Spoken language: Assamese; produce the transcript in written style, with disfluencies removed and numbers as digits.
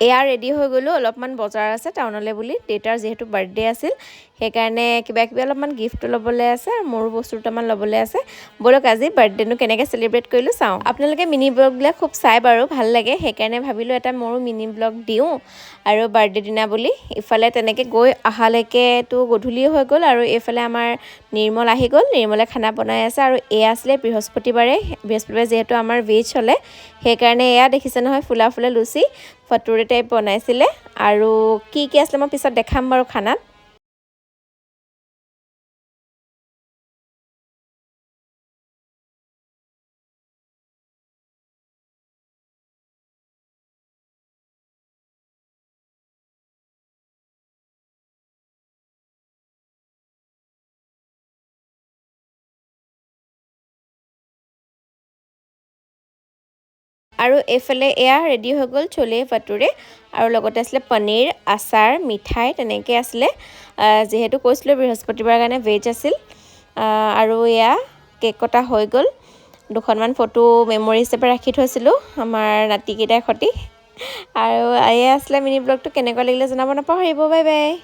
এয়া ৰেডি হৈ গ'লো, অলপমান বজাৰ আছে টাউনলৈ বুলি, দেউতাৰ যিহেতু বাৰ্থডে আছিল সেইকাৰণে কিবা কিবি অলপমান গিফ্ট ল'বলৈ আছে আৰু মোৰো বস্তু দুটামান ল'বলৈ আছে। ব'লক আজি বাৰ্থডেনো কেনেকৈ চেলিব্ৰেট কৰিলোঁ চাওঁ। আপোনালোকে মিনি ব্লগবিলাক খুব চাই বাৰু, ভাল লাগে, সেইকাৰণে ভাবিলোঁ এটা মোৰো মিনি ব্লগ দিওঁ আৰু বাৰ্থডে দিনা বুলি। ইফালে তেনেকৈ গৈ অহালৈকেতো গধূলি হৈ গ'ল আৰু এইফালে আমাৰ নিৰ্মল আহি গ'ল, নিৰ্মলে খানা বনাই আছে। আৰু এয়া আছিলে বৃহস্পতিবাৰে যিহেতু আমাৰ ভেজ চলে সেইকাৰণে এয়া দেখিছে নহয় ফুলা ফুলা লুচি ফটোৰে টাইপ বনাইছিলে। আৰু কি কি আছিলে মই পিছত দেখাম বাৰু খানাত। আৰু এইফালে এয়া ৰেডি হৈ গ'ল চলে ভটোৰে, আৰু লগতে আছিলে পনীৰ, আচাৰ, মিঠাই তেনেকৈ আছিলে। যিহেতু কৈছিলোঁ বৃহস্পতিবাৰৰ কাৰণে ভেজ আছিল। আৰু এয়া কেক কটা হৈ গ'ল, দুখনমান ফটো মেমৰি হিচাপে ৰাখি থৈছিলোঁ আমাৰ নাতিকেইটাৰ সৈতে। আৰু এয়া আছিলে মিনি ব্লগটো, কেনেকুৱা লাগিলে জনাব নাপাহৰিব। Bye bye.